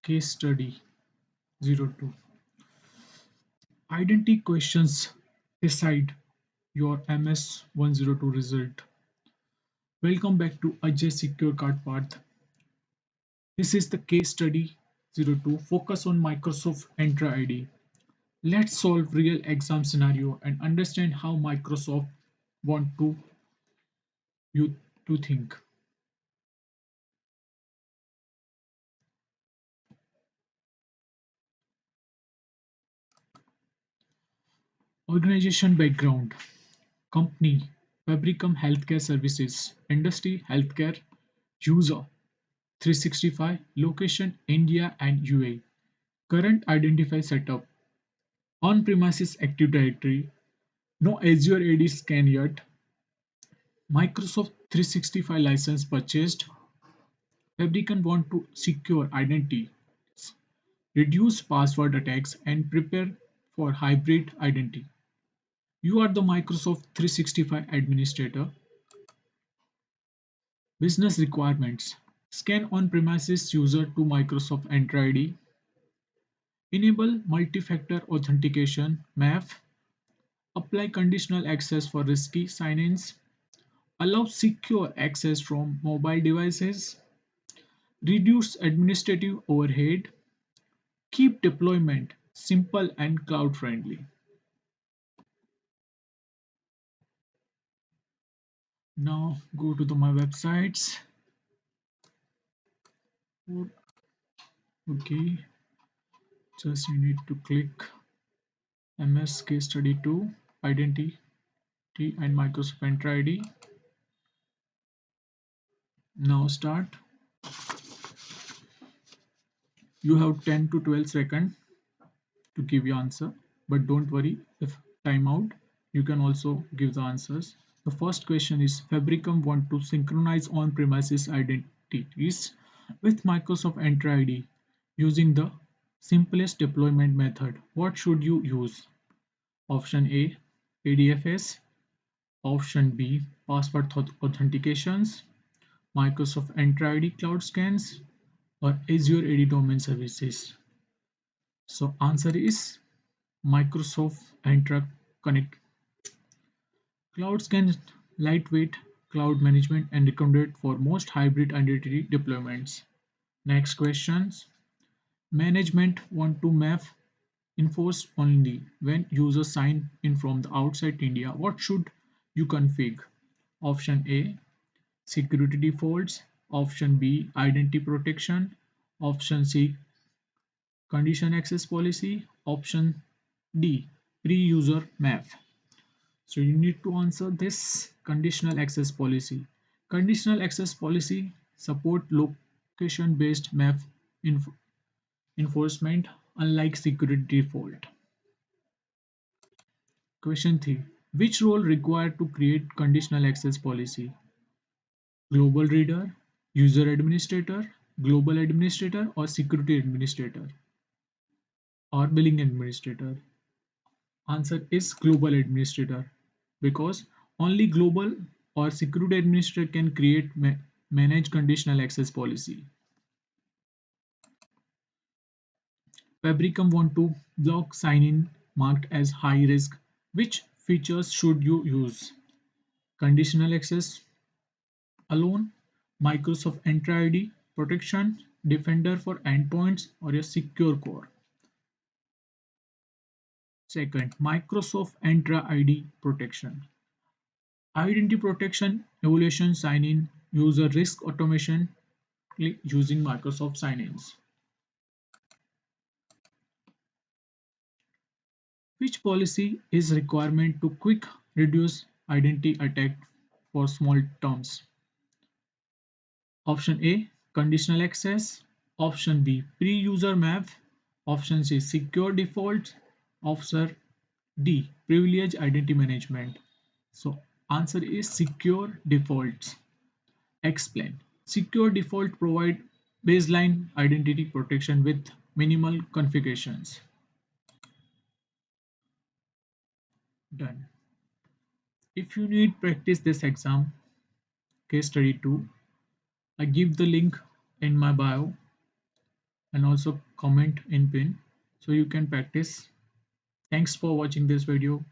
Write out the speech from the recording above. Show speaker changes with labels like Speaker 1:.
Speaker 1: Case study 02. Identity questions decide your MS-102 result. Welcome back to Ajay Secure Card Path. This is the case study 02. Focus on Microsoft Entra ID. Let's solve real exam scenario and understand how Microsoft want to you to think. Organization background. Company Fabricam Healthcare Services. Industry Healthcare. User 365. Location India and UAE. Current identify setup. On-premises Active Directory. No Azure AD scan yet. Microsoft 365 license purchased. Fabricant want to secure identity, reduce password attacks, and prepare for hybrid identity. You are the Microsoft 365 administrator. Business requirements. Scan on-premises user to Microsoft Entra ID. Enable multi-factor authentication (MAF). Apply conditional access for risky sign-ins. Allow secure access from mobile devices. Reduce administrative overhead. Keep deployment simple and cloud-friendly. Now go to my websites. Okay, just you need to click MS Case Study 2, Identity and Microsoft Entra ID. Now start. You have 10 to 12 seconds to give your answer, but don't worry if timeout. You can also give the answers. The first question is Fabricam want to synchronize on-premises identities with Microsoft Entra ID using the simplest deployment method. What should you use? Option A, ADFS. Option B, password authentications, Microsoft Entra ID cloud scans, or Azure AD domain services. So answer is Microsoft Entra Connect. Cloud scan lightweight cloud management and recommended for most hybrid identity deployments. Next questions. Management want to map enforce only when users sign in from the outside India. What should you configure? Option A, security defaults. Option B, identity protection. Option C, condition access policy. Option D, pre-user map. So you need to answer this conditional access policy. Conditional access policy support location-based map inf- enforcement unlike security default. Question 3. Which role required to create conditional access policy? Global reader, user administrator, global administrator, or security administrator, or billing administrator? Answer is global administrator because only global or security administrator can create manage conditional access policy. Fabricam want to block sign-in marked as high risk. Which features should you use? Conditional access alone, Microsoft Entra ID protection, Defender for endpoints, or a secure core. Second, Microsoft Entra ID protection. Identity protection, evaluation sign-in, user risk automation using Microsoft sign-ins. Which policy is requirement to quick reduce identity attack for small terms? Option A, conditional access. Option B, pre-user map. Option C, secure defaults. Option D, privilege identity management. So answer is secure defaults. Explain. Secure default provide baseline identity protection with minimal configurations. Done. If you need practice this exam, case study 2, I give the link in my bio and also comment in pin so you can practice. Thanks for watching this video.